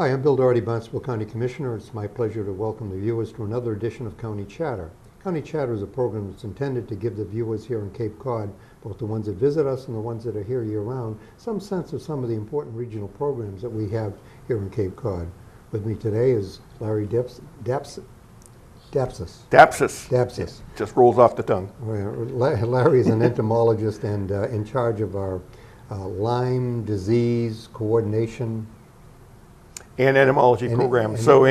Hi, I'm Bill Doherty, Barnstable County Commissioner. It's my pleasure to welcome the viewers to another edition of County Chatter. County Chatter is a program that's intended to give the viewers here in Cape Cod, both the ones that visit us and the ones that are here year-round, some sense of some of the important regional programs that we have here in Cape Cod. With me today is Larry Dapsis. Dapsis. Just rolls off the tongue. Larry is an entomologist and in charge of our Lyme disease coordination and entomology program. So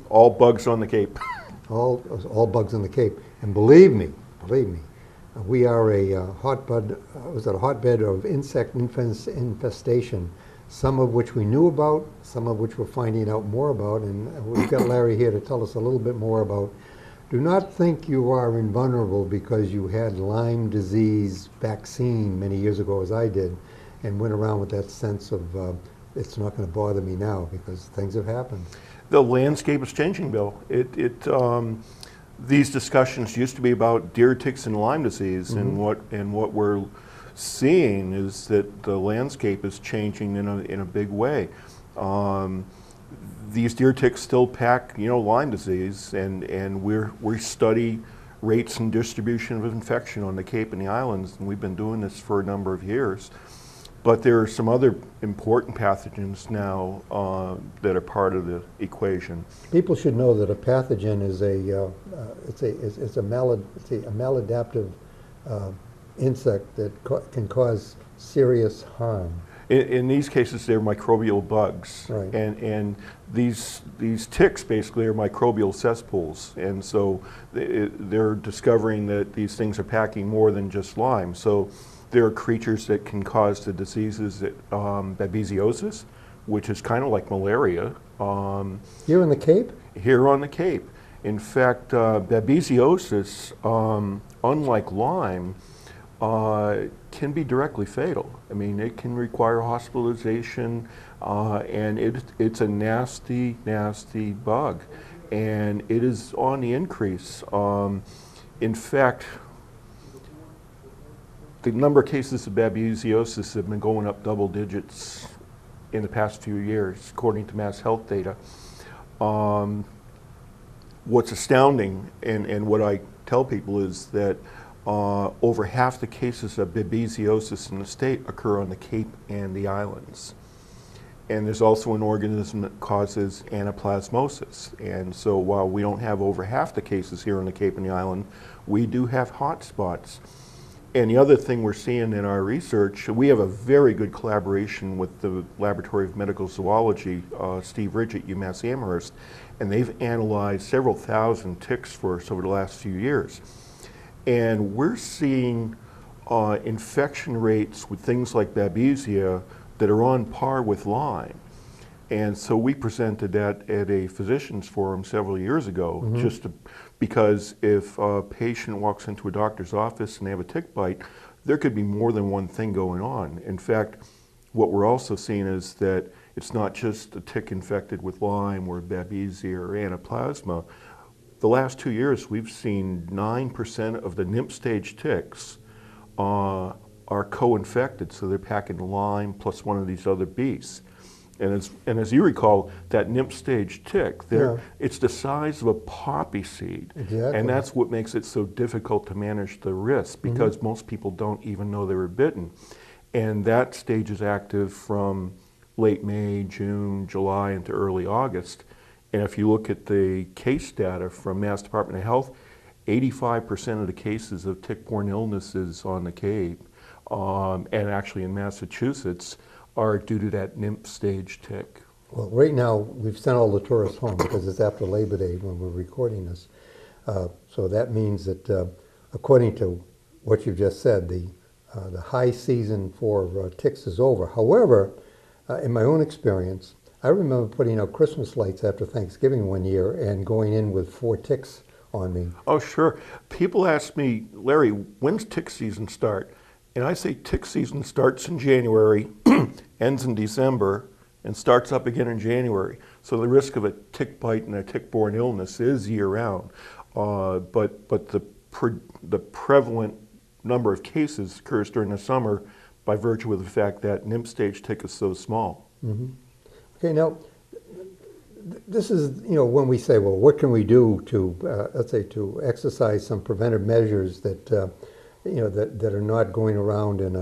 all bugs on the Cape. all bugs on the Cape. And believe me, we are a hotbed of insect infestation, some of which we knew about, some of which we're finding out more about, and we've got Larry here to tell us a little bit more about. Do not think you are invulnerable because you had Lyme disease vaccine many years ago, as I did, and went around with that sense of it's not going to bother me now because things have happened. The landscape is changing, Bill. These discussions used to be about deer ticks and Lyme disease, and what we're seeing is that the landscape is changing in a big way. These deer ticks still pack, Lyme disease, and we study rates and distribution of infection on the Cape and the islands, and we've been doing this for a number of years. But there are some other important pathogens now that are part of the equation. People should know that a pathogen is a maladaptive insect that can cause serious harm. In these cases, they're microbial bugs, right. and these ticks basically are microbial cesspools, and so they're discovering that these things are packing more than just Lyme. So there are creatures that can cause the diseases that babesiosis, which is kind of like malaria. Here in the Cape? Here on the Cape. In fact, babesiosis, unlike Lyme, can be directly fatal. I mean, it can require hospitalization, and it's a nasty, nasty bug, and it is on the increase. In fact, the number of cases of babesiosis have been going up double digits in the past few years, according to Mass Health data. What's astounding, and what I tell people, is that over half the cases of babesiosis in the state occur on the Cape and the islands. And there's also an organism that causes anaplasmosis. And so while we don't have over half the cases here on the Cape and the island, we do have hot spots. And the other thing we're seeing in our research, we have a very good collaboration with the Laboratory of Medical Zoology, Steve Ridge at UMass Amherst, and they've analyzed several thousand ticks for us over the last few years. And we're seeing infection rates with things like babesia that are on par with Lyme. And so we presented that at a physician's forum several years ago, because if a patient walks into a doctor's office and they have a tick bite, there could be more than one thing going on. In fact, what we're also seeing is that it's not just a tick infected with Lyme or babesia or anaplasma. The last 2 years, we've seen 9% of the nymph stage ticks are co-infected, so they're packing Lyme plus one of these other beasts. And as you recall, that nymph stage tick, it's the size of a poppy seed. Exactly. And that's what makes it so difficult to manage the risk, because most people don't even know they were bitten. And that stage is active from late May, June, July, into early August. And if you look at the case data from Mass Department of Health, 85% of the cases of tick-borne illnesses on the Cape, and actually in Massachusetts, are due to that nymph stage tick. Well, right now, we've sent all the tourists home because it's after Labor Day when we're recording this. So that means that, according to what you've just said, the high season for ticks is over. However, in my own experience, I remember putting out Christmas lights after Thanksgiving one year and going in with 4 ticks on me. Oh, sure. People ask me, Larry, when's tick season start? And I say tick season starts in January, ends in December, and starts up again in January. So the risk of a tick bite and a tick-borne illness is year-round. But the prevalent number of cases occurs during the summer by virtue of the fact that nymph stage tick is so small. Okay, now this is, when we say, well, what can we do to, let's say, to exercise some preventive measures that, that are not going around in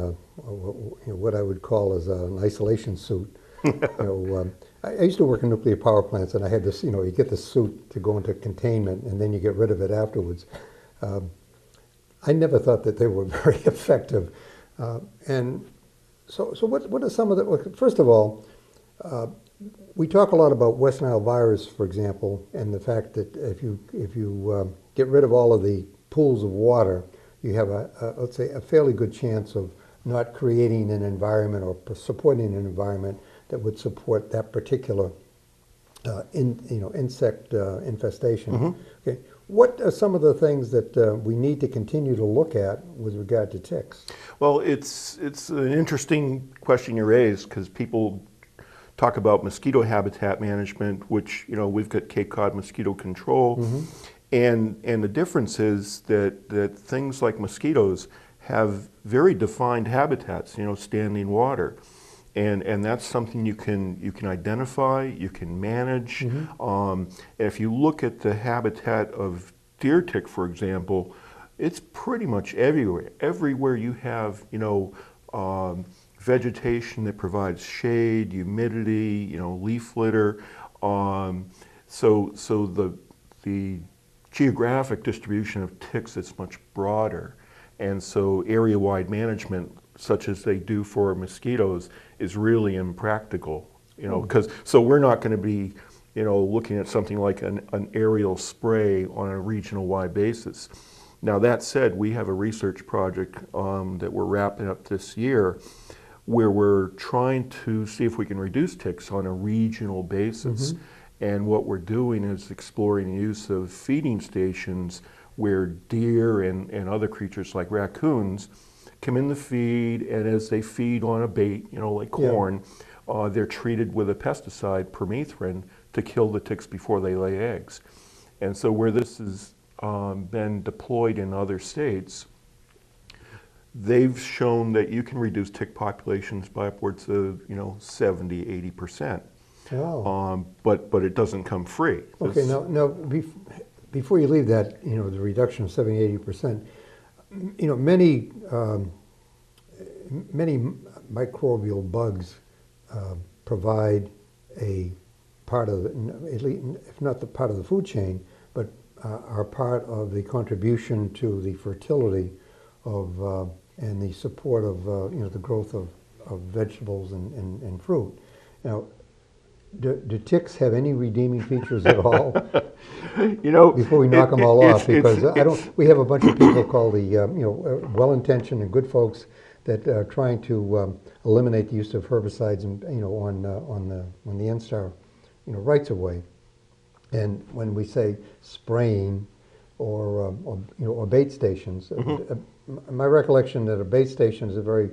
what I would call as an isolation suit. I used to work in nuclear power plants, and I had this, you get the suit to go into containment, and then you get rid of it afterwards. I never thought that they were very effective. And so what are some of the, first of all, we talk a lot about West Nile virus, for example, and the fact that if you get rid of all of the pools of water, you have let's say, a fairly good chance of not creating an environment or supporting an environment that would support that particular insect infestation. Mm-hmm. Okay, what are some of the things that we need to continue to look at with regard to ticks? Well, it's an interesting question you raise, because people talk about mosquito habitat management, which we've got Cape Cod mosquito control, Mm-hmm. and the difference is that things like mosquitoes have very defined habitats, standing water. And that's something you can identify, you can manage. Mm-hmm. If you look at the habitat of deer tick, for example, it's pretty much everywhere. Everywhere you have, vegetation that provides shade, humidity, leaf litter. So the geographic distribution of ticks is much broader, and so area-wide management, such as they do for mosquitoes, is really impractical. Because so we're not going to be, looking at something like an aerial spray on a regional-wide basis. Now that said, we have a research project that we're wrapping up this year, where we're trying to see if we can reduce ticks on a regional basis. Mm-hmm. And what we're doing is exploring the use of feeding stations where deer and other creatures like raccoons come in the feed, and as they feed on a bait, like corn, they're treated with a pesticide, permethrin, to kill the ticks before they lay eggs. And so where this has been deployed in other states, they've shown that you can reduce tick populations by upwards of 70, 80%. Oh. But it doesn't come free. Okay, now before you leave that, the reduction of 70, 80%, many microbial bugs provide a part of, if not the part of the food chain, but are part of the contribution to the fertility of and the support of the growth of vegetables and fruit. Now, do ticks have any redeeming features at all? Before we knock them all off, because we have a bunch of people called the well-intentioned and good folks that are trying to eliminate the use of herbicides and on the NSTAR rights of way. And when we say spraying or bait stations, Mm-hmm. My recollection that a bait station is a very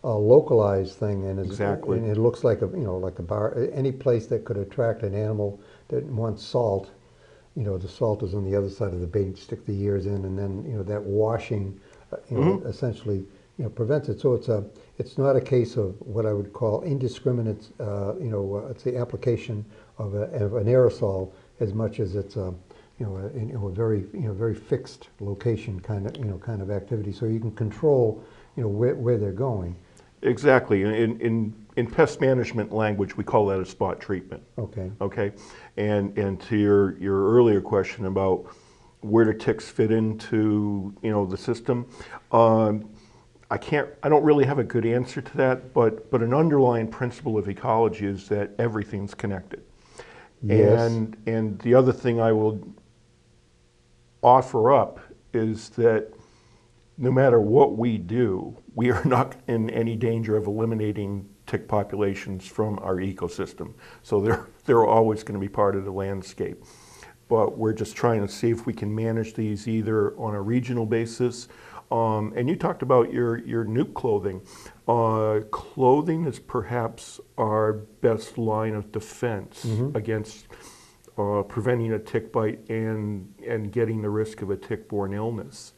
localized thing, and Exactly. and it looks like a bar. Any place that could attract an animal that wants salt, the salt is on the other side of the bait. You stick the ears in, and then that washing, Mm-hmm. essentially prevents it. So it's not a case of what I would call indiscriminate, it's the application of an aerosol, as much as it's a very fixed location kind of activity. So you can control where they're going. Exactly. In pest management language, we call that a spot treatment. Okay. Okay. And to your earlier question about where do ticks fit into the system, I don't really have a good answer to that, but an underlying principle of ecology is that everything's connected. Yes. And the other thing I will offer up is that no matter what we do, we are not in any danger of eliminating tick populations from our ecosystem. So they're always going to be part of the landscape. But we're just trying to see if we can manage these either on a regional basis. And you talked about your nuke clothing. Clothing is perhaps our best line of defense Mm-hmm. against preventing a tick bite and getting the risk of a tick-borne illness.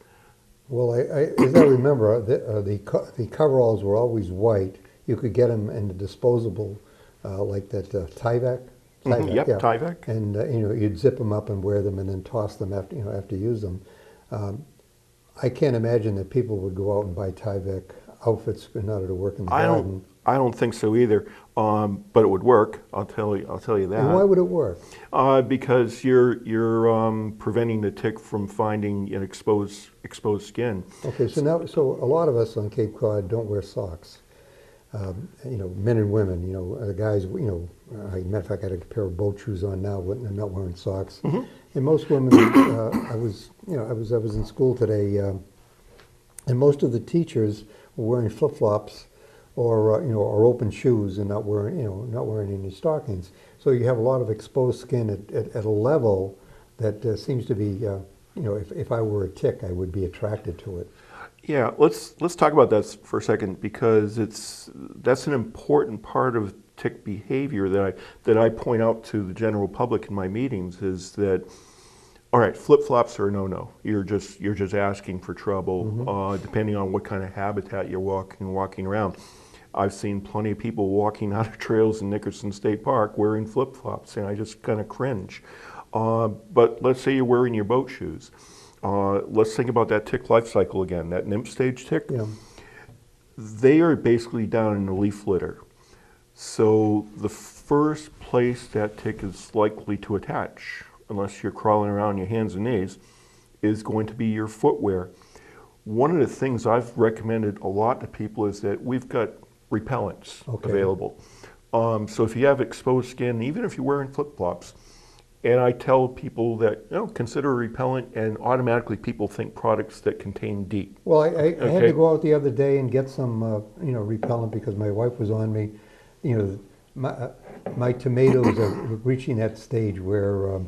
Well, as I remember, the coveralls were always white. You could get them in the disposable, like that Tyvek Yep, Tyvek. And you'd zip them up and wear them, and then toss them after after you use them. I can't imagine that people would go out and buy Tyvek outfits in order to work in the garden. I don't think so either, but it would work. I'll tell you that. And why would it work? Because you're preventing the tick from finding an exposed skin. Okay, so a lot of us on Cape Cod don't wear socks. Men and women. The guys. Matter of fact, I got a pair of boat shoes on now. I'm not wearing socks. Mm-hmm. And most women. I was in school today, and most of the teachers were wearing flip-flops or open shoes and not wearing any stockings. So you have a lot of exposed skin at a level that seems to be, if I were a tick, I would be attracted to it. Yeah, let's talk about that for a second, because that's an important part of tick behavior that I point out to the general public in my meetings, is that, all right, flip-flops are a no-no. You're just asking for trouble, Mm-hmm. depending on what kind of habitat you're walking around. I've seen plenty of people walking out of trails in Nickerson State Park wearing flip-flops, and I just kind of cringe. But let's say you're wearing your boat shoes. Let's think about that tick life cycle again, that nymph stage tick. Yeah. They are basically down in the leaf litter. So the first place that tick is likely to attach, unless you're crawling around on your hands and knees, is going to be your footwear. One of the things I've recommended a lot to people is that we've got repellents available. So if you have exposed skin, even if you're wearing flip-flops, and I tell people that, consider a repellent, and automatically people think products that contain DEET. Well, I had to go out the other day and get some, repellent, because my wife was on me. My tomatoes are reaching that stage where,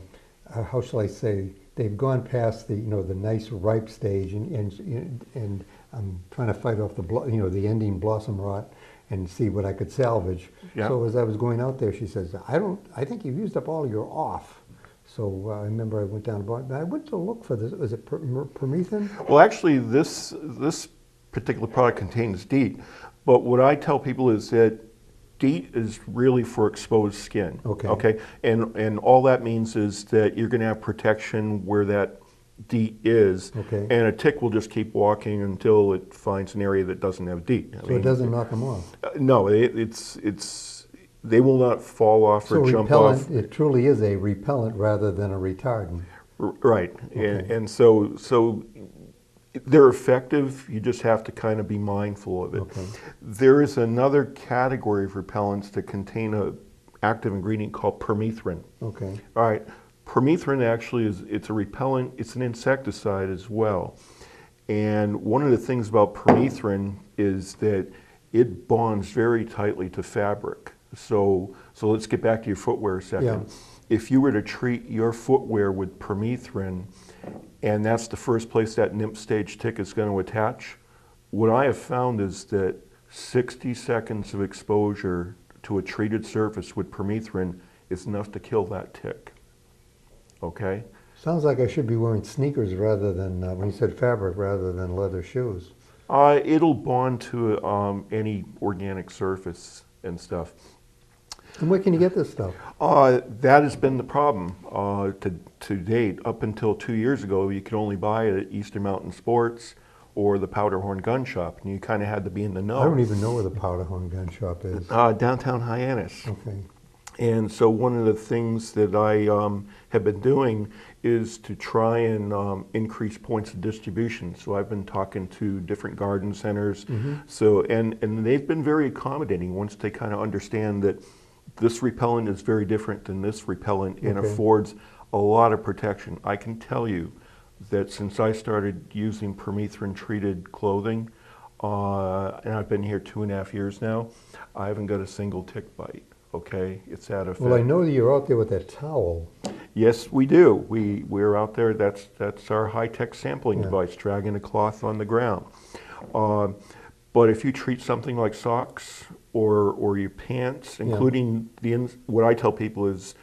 how shall I say, they've gone past the, the nice ripe stage, and I'm trying to fight off the ending blossom rot and see what I could salvage. Yeah. So as I was going out there, she says, I think you've used up all your off. So I remember I went down to Barnstable. I went to look for this. Was it permethrin? Well, actually, this particular product contains DEET, but what I tell people is that DEET is really for exposed skin. Okay. And all that means is that you're going to have protection where that DEET is. Okay. And a tick will just keep walking until it finds an area that doesn't have DEET. It doesn't knock them off. No, they will not fall off or jump off. It truly is a repellent rather than a retardant. Right. Okay. And so they're effective. You just have to kind of be mindful of it. Okay. There is another category of repellents that contain an active ingredient called permethrin. Okay. All right. Permethrin actually it's a repellent. It's an insecticide as well. And one of the things about permethrin is that it bonds very tightly to fabric. So let's get back to your footwear a second. Yeah. If you were to treat your footwear with permethrin, and that's the first place that nymph stage tick is going to attach, what I have found is that 60 seconds of exposure to a treated surface with permethrin is enough to kill that tick. Okay? Sounds like I should be wearing sneakers rather than, when you said fabric, rather than leather shoes. It'll bond to any organic surface and stuff. And where can you get this stuff? That has been the problem to date. Up until 2 years ago, you could only buy it at Eastern Mountain Sports or the Powderhorn Gun Shop, and you kind of had to be in the know. I don't even know where the Powderhorn Gun Shop is. Downtown Hyannis. Okay. And so one of the things that I have been doing is to try and increase points of distribution. So I've been talking to different garden centers. Mm-hmm. So and they've been very accommodating once they kind of understand that this repellent is very different than this repellent and affords a lot of protection. I can tell you that since I started using permethrin treated clothing, and I've been here 2.5 years now, I haven't got a single tick bite. Okay, it's out of. Well, I know that you're out there with that towel. Yes, we do. We're out there. That's our high-tech sampling device, dragging a cloth on the ground. But if you treat something like socks or your pants, including what I tell people is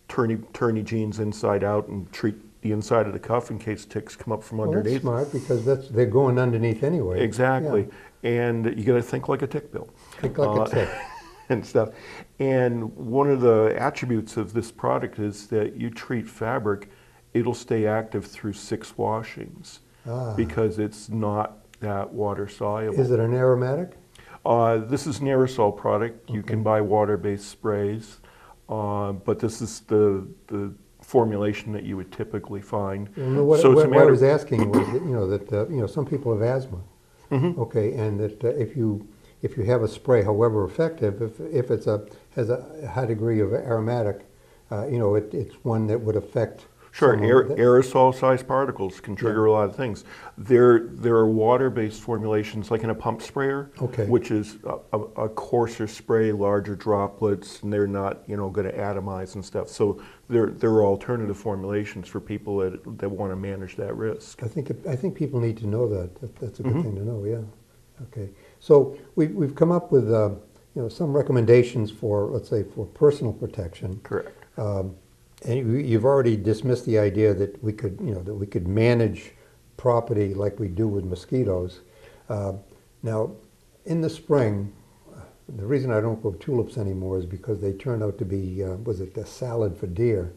turn your jeans inside out and treat the inside of the cuff in case ticks come up from underneath. That's smart, because they're going underneath anyway. Exactly. Yeah. And you got to think like a tick, Bill. Think like a tick. and stuff. And one of the attributes of this product is that you treat fabric, it'll stay active through 6 washings because it's not that water soluble. Is it an aromatic? This is an aerosol product. You can buy water-based sprays, but this is the formulation that you would typically find. What I was asking was that, that some people have asthma. Okay, and that if you have a spray, however effective, if it's has a high degree of aromatic, it's one that would affect. Sure, aerosol-sized particles can trigger a lot of things. There are water-based formulations, like in a pump sprayer, which is a coarser spray, larger droplets, and they're not, going to atomize and stuff. So there are alternative formulations for people that want to manage that risk. I think people need to know that. That's a good thing to know. Yeah. Okay. So we've come up with some recommendations for, let's say, for personal protection. Correct. And you've already dismissed the idea that we could manage property like we do with mosquitoes. Now, in the spring, the reason I don't grow tulips anymore is because they turned out to be, a salad for deer.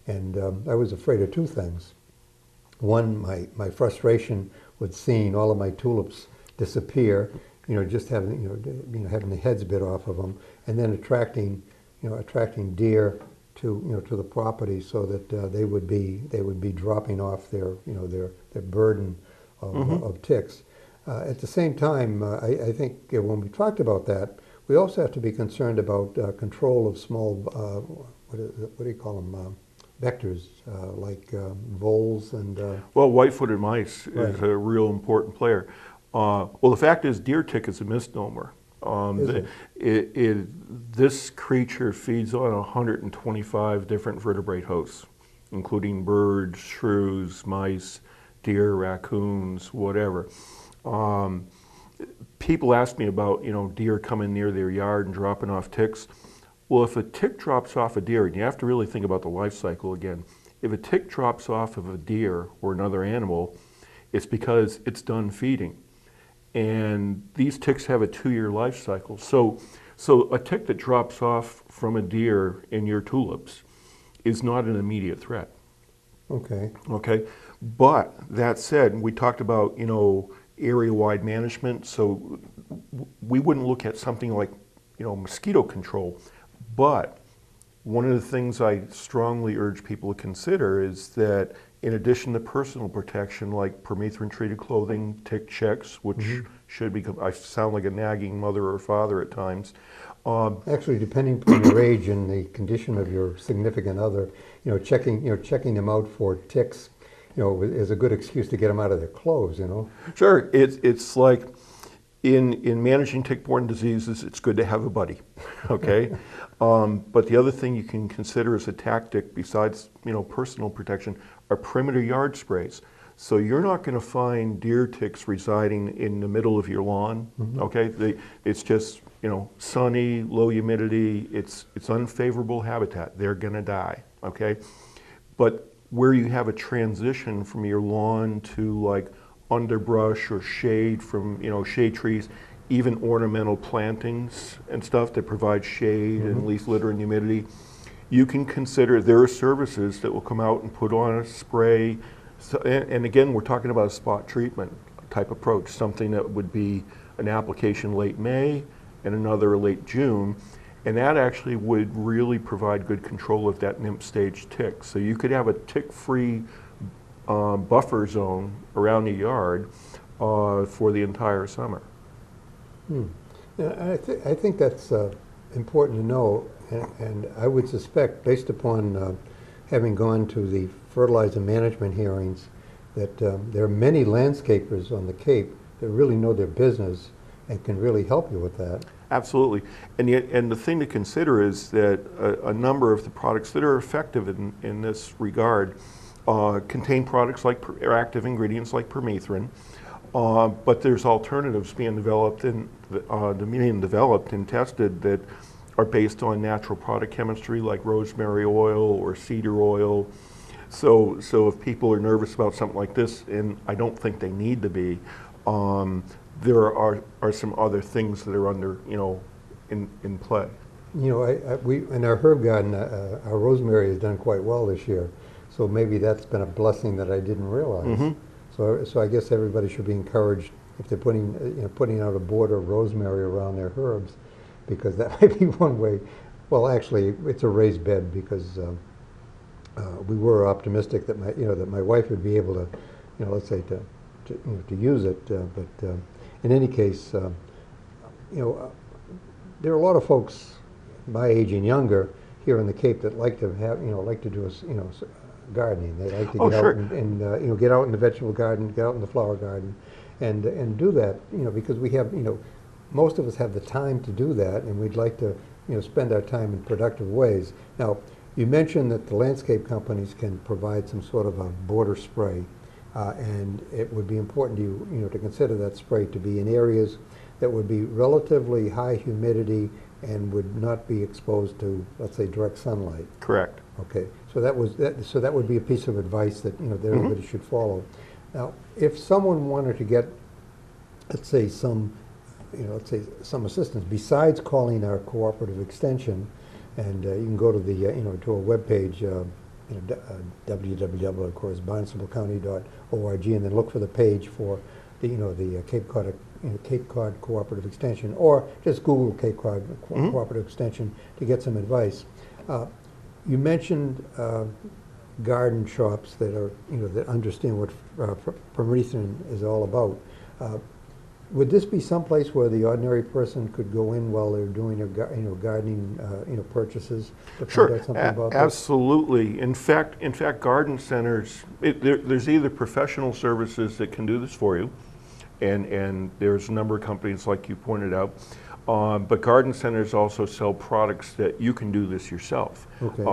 And I was afraid of 2 things. One, my frustration with seeing all of my tulips disappear, just having, having the heads bit off of them, and then attracting deer to the property, so that they would be dropping off their burden of ticks. At the same time, I think when we talked about that, we also have to be concerned about control of small what do you call them, vectors like voles and white-footed mice is a real important player. The fact is, deer tick is a misnomer. This creature feeds on 125 different vertebrate hosts, including birds, shrews, mice, deer, raccoons, whatever. People ask me about, deer coming near their yard and dropping off ticks. Well, if a tick drops off a deer, and you have to really think about the life cycle again, if a tick drops off of a deer or another animal, it's because it's done feeding. And these ticks have a 2-year life cycle. So a tick that drops off from a deer in your tulips is not an immediate threat. Okay. But that said, we talked about, area-wide management. So we wouldn't look at something like, mosquito control. But one of the things I strongly urge people to consider is that in addition to personal protection, like permethrin-treated clothing, tick checks, which should become, I sound like a nagging mother or father at times. Actually, depending upon your age and the condition of your significant other, checking them out for ticks, is a good excuse to get them out of their clothes, Sure, it's like in managing tick-borne diseases, it's good to have a buddy, okay? But the other thing you can consider as a tactic besides, personal protection are perimeter yard sprays. So you're not going to find deer ticks residing in the middle of your lawn, okay? It's just, sunny, low humidity, it's unfavorable habitat. They're going to die, okay? But where you have a transition from your lawn to like underbrush or shade from, shade trees, even ornamental plantings and stuff that provide shade and leaf litter and humidity, you can consider there are services that will come out and put on a spray. So, and again, we're talking about a spot treatment type approach, something that would be an application late May and another late June, and that actually would really provide good control of that nymph stage tick. So you could have a tick-free buffer zone around the yard for the entire summer. Yeah, I think that's important to know, and I would suspect, based upon having gone to the fertilizer management hearings, that there are many landscapers on the Cape that really know their business and can really help you with that. Absolutely, and the thing to consider is that a number of the products that are effective in this regard contain products like active ingredients like permethrin, but there's alternatives being developed and tested that are based on natural product chemistry like rosemary oil or cedar oil. So if people are nervous about something like this, and I don't think they need to be, there are some other things that are under in play. You know, we in our herb garden, our rosemary has done quite well this year, so maybe that's been a blessing that I didn't realize. Mm-hmm. So I guess everybody should be encouraged if they're putting out a border of rosemary around their herbs, because that might be one way. Well, actually, it's a raised bed because we were optimistic that my wife would be able to, let's say to use it. But in any case, there are a lot of folks my age and younger here in the Cape that like to do gardening. They like to get sure. out and get out in the vegetable garden, get out in the flower garden, and do that. Because we have most of us have the time to do that, and we'd like to spend our time in productive ways. Now, you mentioned that the landscape companies can provide some sort of a border spray, and it would be important to you to consider that spray to be in areas that would be relatively high humidity and would not be exposed to, let's say, direct sunlight. Correct. Okay, so that would be a piece of advice that that everybody should follow. Now, if someone wanted to get, let's say, some assistance besides calling our cooperative extension, and you can go to the to a webpage, www, of course, barnstablecounty.org, and then look for the page for the Cape Cod Cooperative Extension, or just Google Cape Cod Cooperative Extension to get some advice. You mentioned garden shops that are that understand what permethrin is all about. Would this be someplace where the ordinary person could go in while they're doing their gardening purchases to find out something about absolutely. In fact, garden centers, there's either professional services that can do this for you, and there's a number of companies like you pointed out, but garden centers also sell products that you can do this yourself. Okay.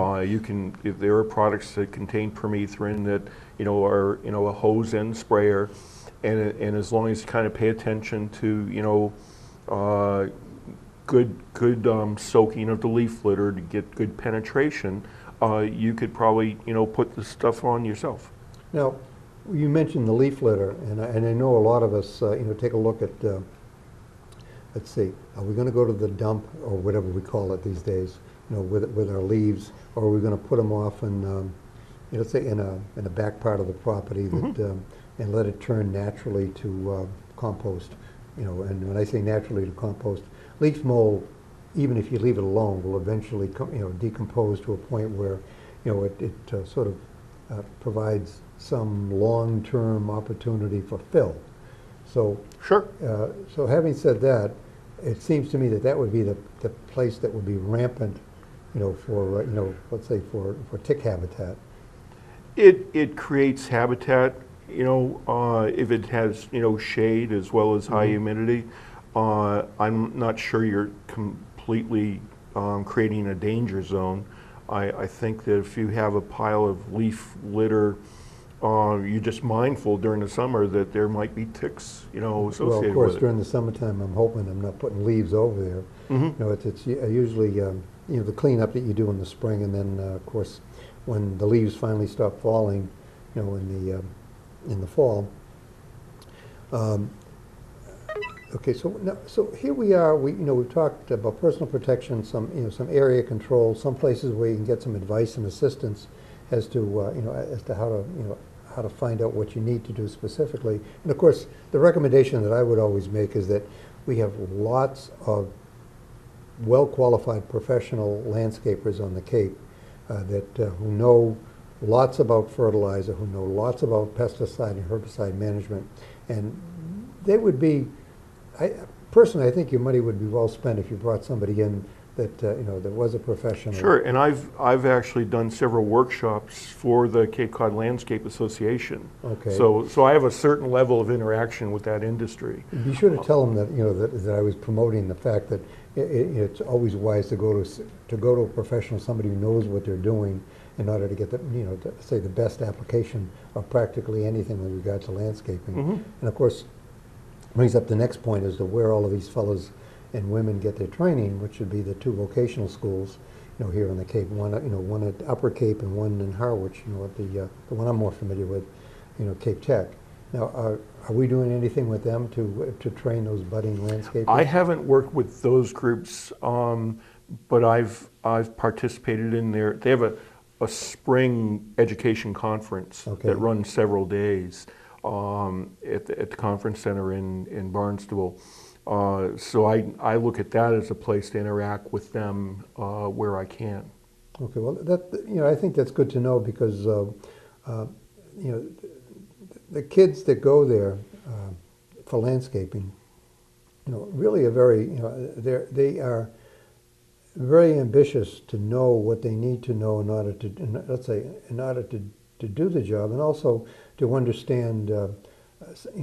If there are products that contain permethrin that are a hose end sprayer. And as long as you kind of pay attention to, good soaking of the leaf litter to get good penetration, you could probably, put this stuff on yourself. Now, you mentioned the leaf litter, and I know a lot of us, take a look at, let's see, are we going to go to the dump, or whatever we call it these days, with our leaves, or are we going to put them off in, let's say, in a back part of the property that, and let it turn naturally to compost. And when I say naturally to compost, leaf mold, even if you leave it alone, will eventually decompose to a point where it sort of provides some long-term opportunity for fill. So sure. So having said that, it seems to me that would be the place that would be rampant, for let's say for tick habitat. It creates habitat. If it has, shade as well as high humidity, I'm not sure you're completely creating a danger zone. I think that if you have a pile of leaf litter, you're just mindful during the summer that there might be ticks, associated Well, of course, with during the summertime, I'm hoping I'm not putting leaves over there. It's usually, the cleanup that you do in the spring, and then, of course, when the leaves finally stop falling, in the fall. Okay, so here we are. We've talked about personal protection, some area control, some places where you can get some advice and assistance as to how to find out what you need to do specifically. And of course, the recommendation that I would always make is that we have lots of well-qualified professional landscapers on the Cape who know lots about fertilizer, who know lots about pesticide and herbicide management, and they would be, personally, I think your money would be well spent if you brought somebody in that that was a professional. Sure, and I've actually done several workshops for the Cape Cod Landscape Association. Okay. So I have a certain level of interaction with that industry. Be sure to tell them that that I was promoting the fact that it's always wise to go to a professional, somebody who knows what they're doing, in order to get the best application of practically anything with regard to landscaping. And of course, brings up the next point as to where all of these fellows and women get their training, which would be the two vocational schools, here in the Cape. One at Upper Cape and one in Harwich. The one I'm more familiar with, Cape Tech. Now, are we doing anything with them to train those budding landscapers? I haven't worked with those groups, but I've participated in their. They have a spring education conference Okay. that runs several days at the conference center in Barnstable. So I look at that as a place to interact with them where I can. Okay, well, I think that's good to know because, the kids that go there for landscaping, really are very, they are very ambitious to know what they need to know in order to, let's say, in order to do the job, and also to understand,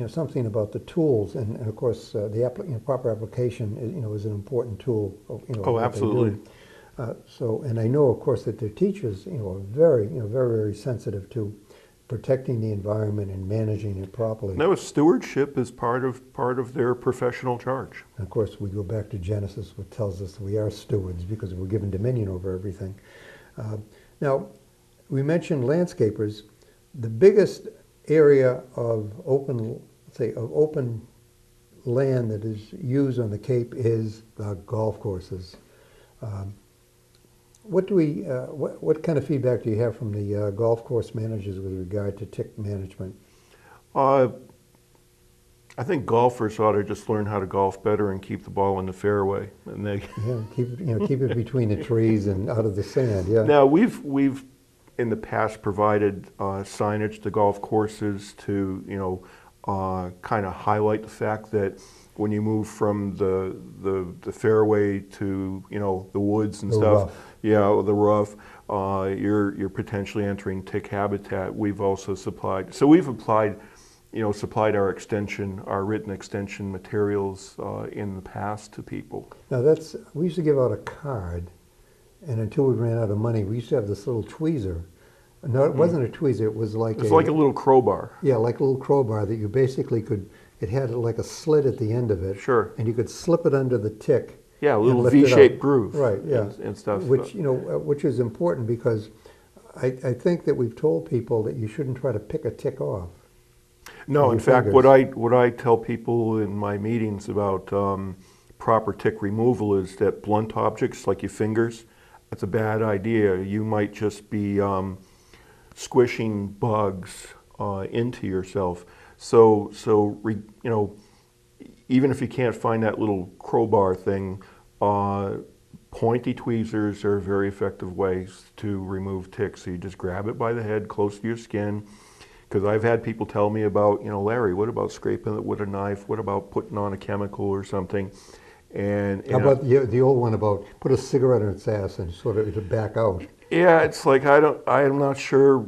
something about the tools, and of course, the proper application is an important tool. Of, Oh, what they absolutely. do. And I know, of course, that their teachers, are very, very sensitive to protecting the environment and managing it properly. No, stewardship is part of their professional charge. And of course, we go back to Genesis, which tells us that we are stewards because we're given dominion over everything. Now, we mentioned landscapers. The biggest area of open land that is used on the Cape is the golf courses. What kind of feedback do you have from the golf course managers with regard to tick management? I think golfers ought to just learn how to golf better and keep the ball in the fairway. And they Keep it between the trees and out of the sand. Yeah. Now we've in the past provided signage to golf courses to kind of highlight the fact that when you move from the fairway to the woods and The stuff, rough. yeah, the rough, you're potentially entering tick habitat. We've also supplied our extension, our written extension materials in the past to people. Now we used to give out a card, and until we ran out of money, we used to have this little tweezer. No, it wasn't a tweezer. It was like It's like a little crowbar. Yeah, like a little crowbar that you basically could. It had like a slit at the end of it. Sure. And you could slip it under the tick. Yeah, a little and lift it V-shaped up. groove. Right. Yeah. And stuff. Which is important because I think that we've told people that you shouldn't try to pick a tick off. No, with in your fact, fingers. what I tell people in my meetings about proper tick removal is that blunt objects like your fingers, that's a bad idea. You might just be squishing bugs into yourself. So even if you can't find that little crowbar thing, pointy tweezers are very effective ways to remove ticks. So you just grab it by the head, close to your skin. Because I've had people tell me about, Larry, what about scraping it with a knife? What about putting on a chemical or something? And How about the old one about put a cigarette in its ass and sort of to back out? yeah, it's like I'm not sure,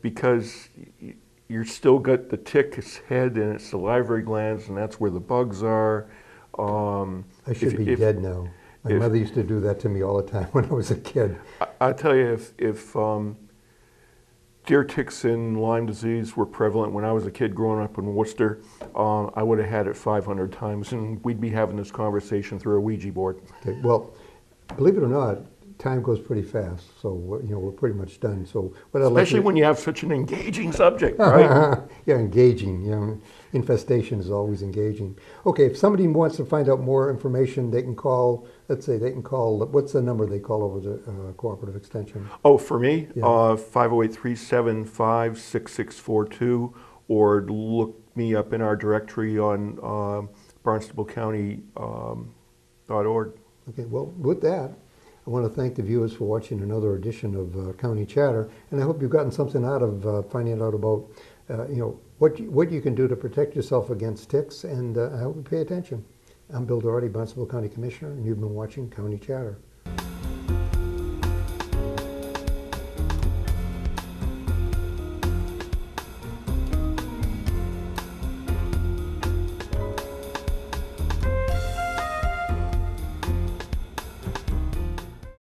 because you're still got the tick's head and its salivary glands, and that's where the bugs are. I should be dead now. My mother used to do that to me all the time when I was a kid. I tell you, if deer ticks and Lyme disease were prevalent when I was a kid growing up in Worcester, I would have had it 500 times, and we'd be having this conversation through a Ouija board. Okay, well, believe it or not, time goes pretty fast, so we're pretty much done. So, Especially when you have such an engaging subject, right? Yeah, engaging. Infestation is always engaging. Okay, if somebody wants to find out more information, they can call. Let's say they can call. What's the number they call over the cooperative extension? Oh, for me, Yeah. 508-375-6642, or look me up in our directory on barnstablecounty.org. Okay, well, with that, I want to thank the viewers for watching another edition of County Chatter, and I hope you've gotten something out of finding out about, what you can do to protect yourself against ticks, and I hope you pay attention. I'm Bill Doherty, Barnstable County Commissioner, and you've been watching County Chatter.